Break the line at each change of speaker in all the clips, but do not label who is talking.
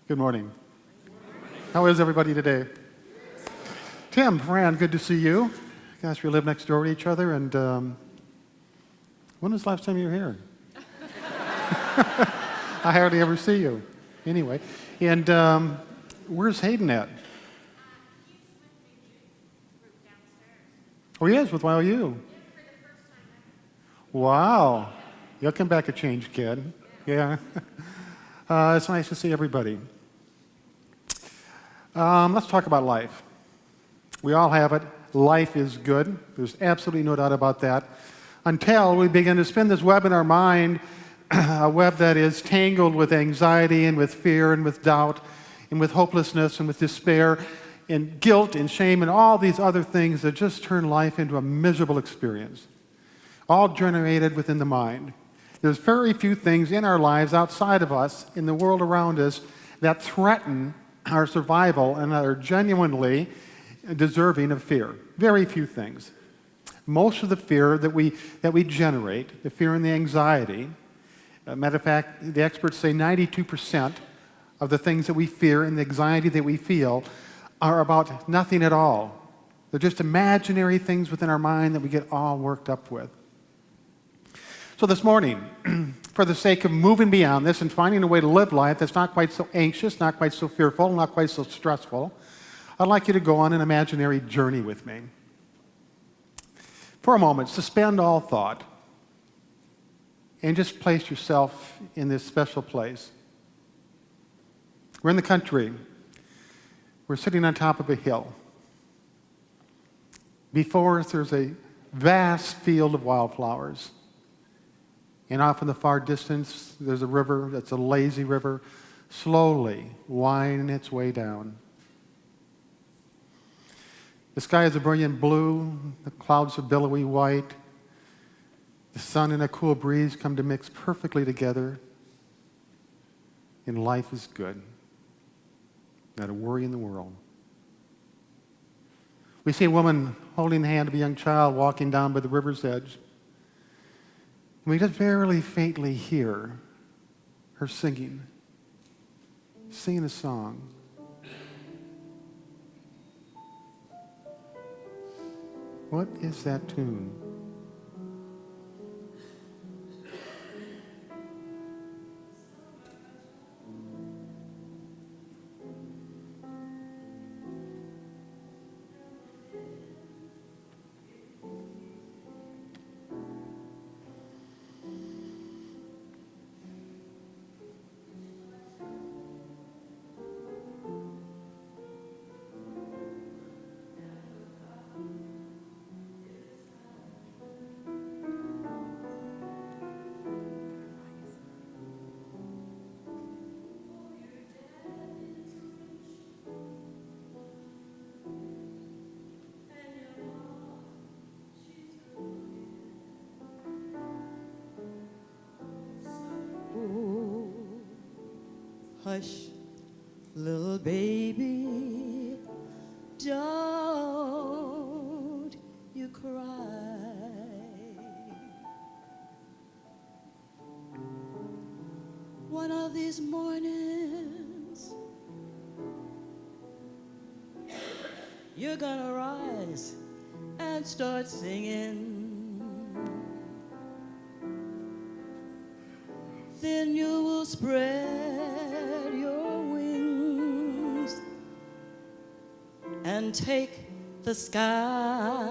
Good morning. How is everybody today? Tim, Fran, good to see you. Gosh, we live next door to each other, and when was the last time you were here? I hardly ever see you. Anyway, and where's Hayden at? Oh, he is with YOU. Wow. You'll come back a changed kid. Yeah. It's nice to see everybody. Let's talk about life. We all have it. Life is good. There's absolutely no doubt about that. Until we begin to spin this web in our mind, a web that is tangled with anxiety and with fear and with doubt and with hopelessness and with despair and guilt and shame and all these other things that just turn life into a miserable experience, all generated within the mind. There's very few things in our lives outside of us, in the world around us, that threaten our survival and are genuinely deserving of fear. Very few things. Most of the fear that we generate, the fear and the anxiety, matter of fact, the experts say 92% of the things that we fear and the anxiety that we feel are about nothing at all. They're just imaginary things within our mind that we get all worked up with. So this morning, for the sake of moving beyond this and finding a way to live life that's not quite so anxious, not quite so fearful, not quite so stressful, I'd like you to go on an imaginary journey with me. For a moment, suspend all thought and just place yourself in this special place. We're in the country. We're sitting on top of a hill. Before us, there's a vast field of wildflowers. And off in the far distance, there's a river that's a lazy river, slowly winding its way down. The sky is a brilliant blue, the clouds are billowy white. The sun and a cool breeze come to mix perfectly together, and life is good. Not a worry in the world. We see a woman holding the hand of a young child walking down by the river's edge. And we just barely faintly hear her singing a song. What is that tune?
Hush, little baby, don't you cry. One of these mornings, you're gonna rise and start singing. Then you will spread your wings and take the sky.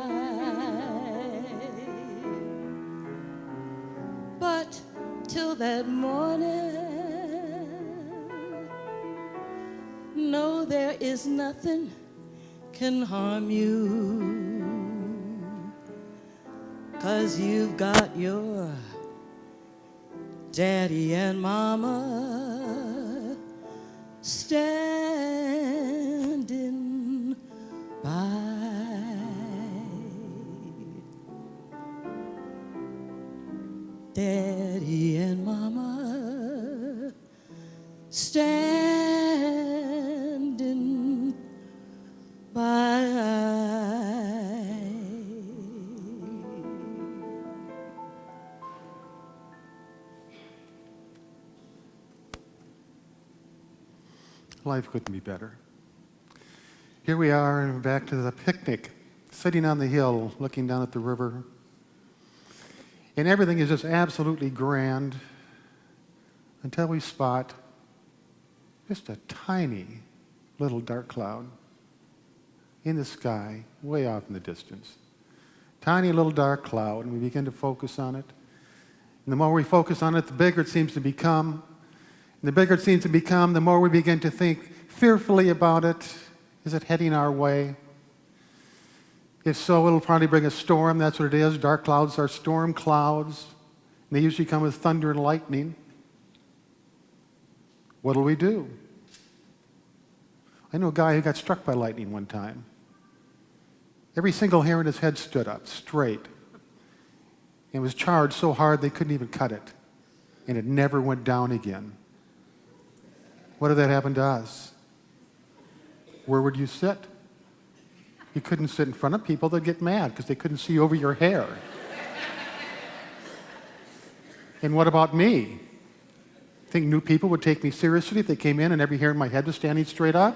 But till that morning, no, there is nothing can harm you, 'cause you've got your Daddy and Mama standing by. Daddy and Mama standing by.
Life couldn't be better. Here we are back to the picnic, sitting on the hill, looking down at the river. And everything is just absolutely grand until we spot just a tiny little dark cloud in the sky, way off in the distance. Tiny little dark cloud, and we begin to focus on it. And the more we focus on it, the bigger it seems to become. And the bigger it seems to become, the more we begin to think fearfully about it. Is it heading our way? If so, it'll probably bring a storm. That's what it is. Dark clouds are storm clouds. And they usually come with thunder and lightning. What'll we do? I know a guy who got struck by lightning one time. Every single hair in his head stood up straight. It was charged so hard they couldn't even cut it. And it never went down again. What if that happened to us? Where would you sit? You couldn't sit in front of people. They'd get mad because they couldn't see over your hair. And what about me? Think new people would take me seriously if they came in and every hair in my head was standing straight up?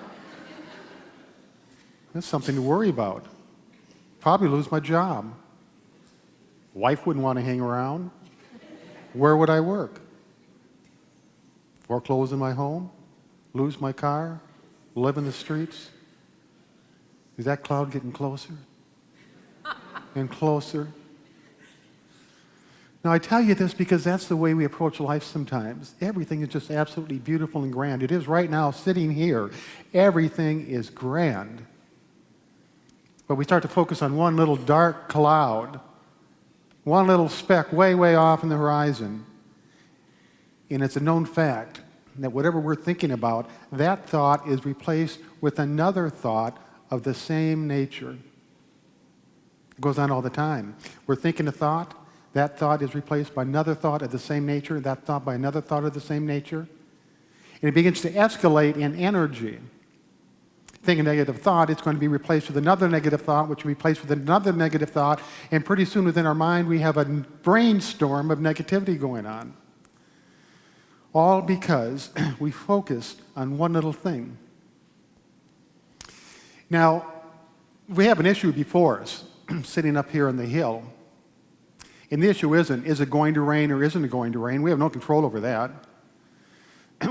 That's something to worry about. Probably lose my job. Wife wouldn't want to hang around. Where would I work? Foreclose in my home? Lose my car? Live in the streets? Is that cloud getting closer and closer? Now, I tell you this because that's the way we approach life sometimes. Everything is just absolutely beautiful and grand. It is right now, sitting here. Everything is grand. But we start to focus on one little dark cloud, one little speck way, way off in the horizon. And it's a known fact that whatever we're thinking about, that thought is replaced with another thought of the same nature. It goes on all the time. We're thinking a thought, that thought is replaced by another thought of the same nature, that thought by another thought of the same nature. And it begins to escalate in energy. Think a negative thought, it's going to be replaced with another negative thought, which will be replaced with another negative thought, and pretty soon within our mind we have a brainstorm of negativity going on. All because we focused on one little thing. Now, we have an issue before us, sitting up here on the hill. And the issue isn't, is it going to rain or isn't it going to rain? We have no control over that.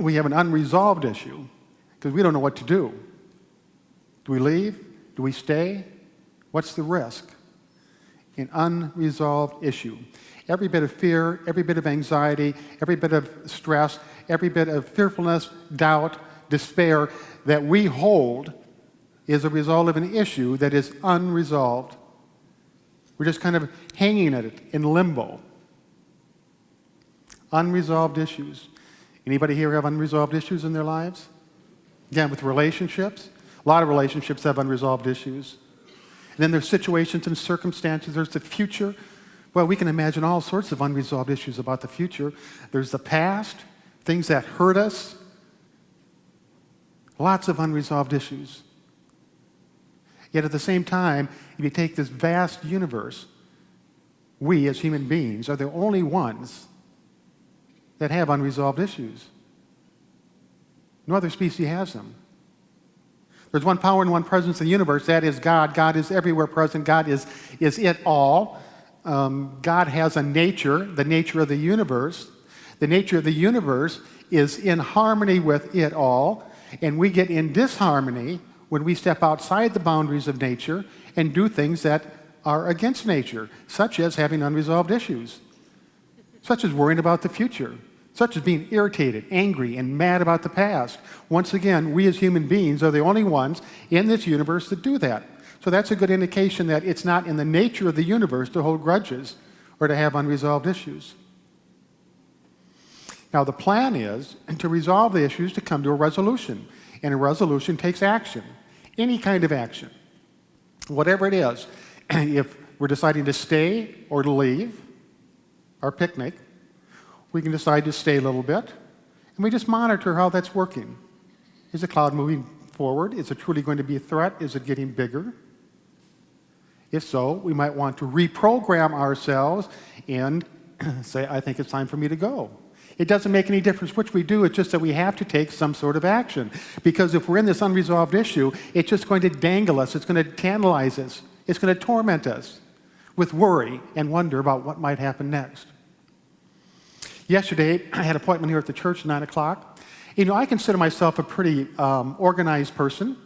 We have an unresolved issue, because we don't know what to do. Do we leave? Do we stay? What's the risk? An unresolved issue. Every bit of fear, every bit of anxiety, every bit of stress, every bit of fearfulness, doubt, despair that we hold is a result of an issue that is unresolved. We're just kind of hanging at it in limbo. Unresolved issues. Anybody here have unresolved issues in their lives? Again, with relationships. A lot of relationships have unresolved issues. And then there's situations and circumstances. There's the future. Well, we can imagine all sorts of unresolved issues about the future. There's the past, things that hurt us. Lots of unresolved issues. Yet at the same time, if you take this vast universe, we as human beings are the only ones that have unresolved issues. No other species has them. There's one power and one presence in the universe. That is God. God is everywhere present. God is it all. God has a nature, the nature of the universe. The nature of the universe is in harmony with it all. And we get in disharmony when we step outside the boundaries of nature and do things that are against nature, such as having unresolved issues, such as worrying about the future, such as being irritated, angry, and mad about the past. Once again, we as human beings are the only ones in this universe that do that. So that's a good indication that it's not in the nature of the universe to hold grudges or to have unresolved issues. Now, the plan is to resolve the issues to come to a resolution. And a resolution takes action, any kind of action, whatever it is. If we're deciding to stay or to leave our picnic, we can decide to stay a little bit, and we just monitor how that's working. Is the cloud moving forward? Is it truly going to be a threat? Is it getting bigger? If so, we might want to reprogram ourselves and say, I think it's time for me to go. It doesn't make any difference which we do, it's just that we have to take some sort of action. Because if we're in this unresolved issue, it's just going to dangle us, it's going to tantalize us, it's going to torment us with worry and wonder about what might happen next. Yesterday, I had an appointment here at the church at 9 o'clock. I consider myself a pretty organized person.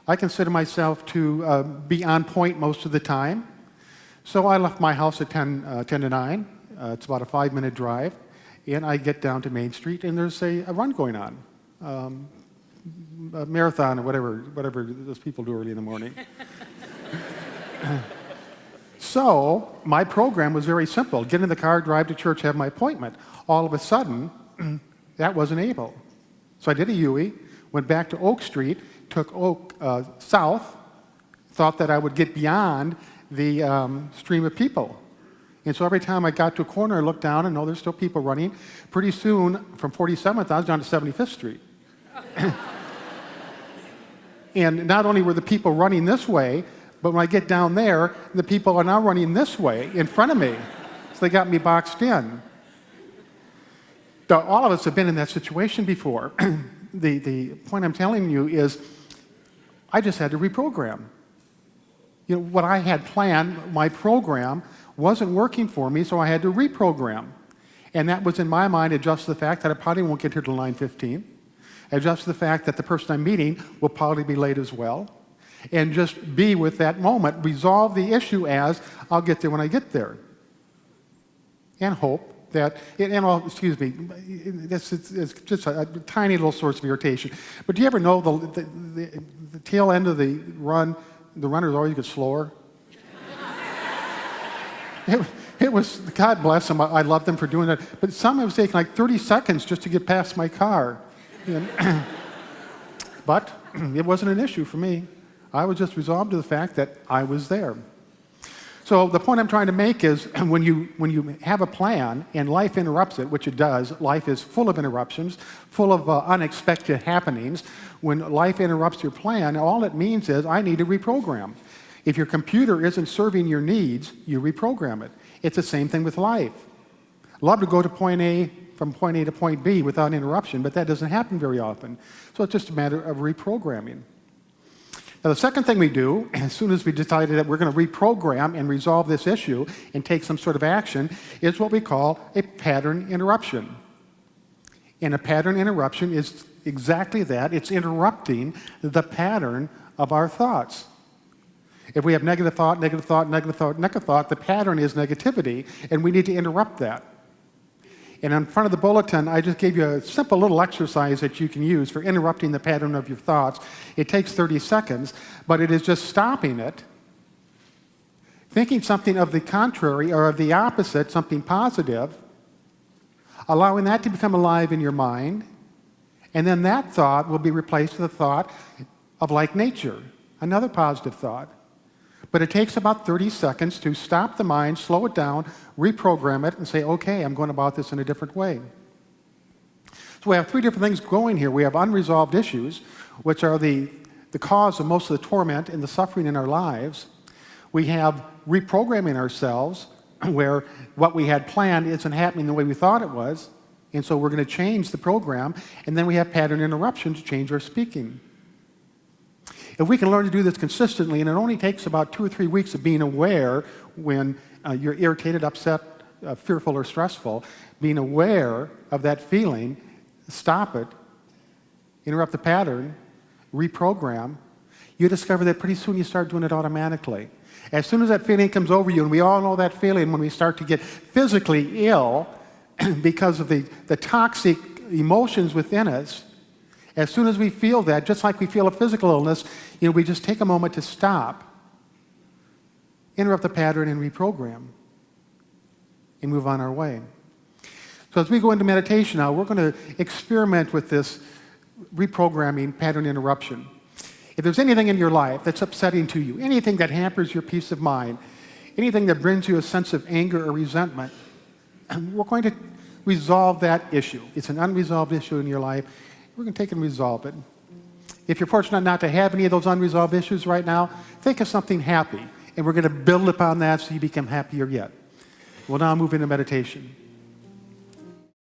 I consider myself to be on point most of the time. So I left my house at 10 to 9. It's about a 5-minute drive. And I get down to Main Street, and there's a run going on, a marathon or whatever those people do early in the morning. So my program was very simple. Get in the car, drive to church, have my appointment. All of a sudden, that wasn't able. So I did a U-turn, went back to Oak Street, took Oak south, thought that I would get beyond the stream of people. And so every time I got to a corner, I looked down and there's still people running. Pretty soon, from 47th, I was down to 75th Street. And not only were the people running this way, but when I get down there, the people are now running this way in front of me. So they got me boxed in. Now, all of us have been in that situation before. The point I'm telling you is I just had to reprogram. What I had planned, my program, wasn't working for me, so I had to reprogram. And that was, in my mind, adjust to the fact that I probably won't get here till 9:15. Adjust to the fact that the person I'm meeting will probably be late as well. And just be with that moment. Resolve the issue as, I'll get there when I get there. And hope that, it's just a tiny little source of irritation. But do you ever know the tail end of the run, the runners always get slower? It was, God bless them, I love them for doing that. But some it was taking like 30 seconds just to get past my car. But it wasn't an issue for me. I was just resolved to the fact that I was there. So the point I'm trying to make is when you have a plan and life interrupts it, which it does, life is full of interruptions, full of unexpected happenings. When life interrupts your plan, all it means is I need to reprogram. If your computer isn't serving your needs, you reprogram it. It's the same thing with life. Love to go to from point A to point B without interruption, but that doesn't happen very often. So it's just a matter of reprogramming. Now, the second thing we do, as soon as we decided that we're going to reprogram and resolve this issue and take some sort of action, is what we call a pattern interruption. And a pattern interruption is exactly that. It's interrupting the pattern of our thoughts. If we have negative thought, negative thought, negative thought, negative thought, the pattern is negativity, and we need to interrupt that. And in front of the bulletin, I just gave you a simple little exercise that you can use for interrupting the pattern of your thoughts. It takes 30 seconds, but it is just stopping it, thinking something of the contrary or of the opposite, something positive, allowing that to become alive in your mind, and then that thought will be replaced with a thought of like nature, another positive thought. But it takes about 30 seconds to stop the mind, slow it down, reprogram it, and say, okay, I'm going about this in a different way. So we have three different things going here. We have unresolved issues, which are the cause of most of the torment and the suffering in our lives. We have reprogramming ourselves, where what we had planned isn't happening the way we thought it was, and so we're going to change the program. And then we have pattern interruption to change our speaking. If we can learn to do this consistently, and it only takes about 2 or 3 weeks of being aware when you're irritated, upset, fearful, or stressful, being aware of that feeling, stop it, interrupt the pattern, reprogram, you discover that pretty soon you start doing it automatically. As soon as that feeling comes over you, and we all know that feeling when we start to get physically ill because of the toxic emotions within us, as soon as we feel that, just like we feel a physical illness, we just take a moment to stop, interrupt the pattern, and reprogram, and move on our way. So as we go into meditation now, we're going to experiment with this reprogramming pattern interruption. If there's anything in your life that's upsetting to you, anything that hampers your peace of mind, anything that brings you a sense of anger or resentment, we're going to resolve that issue. It's an unresolved issue in your life. We're going to take and resolve it. If you're fortunate not to have any of those unresolved issues right now, think of something happy, and we're going to build upon that so you become happier yet. We'll now move into meditation.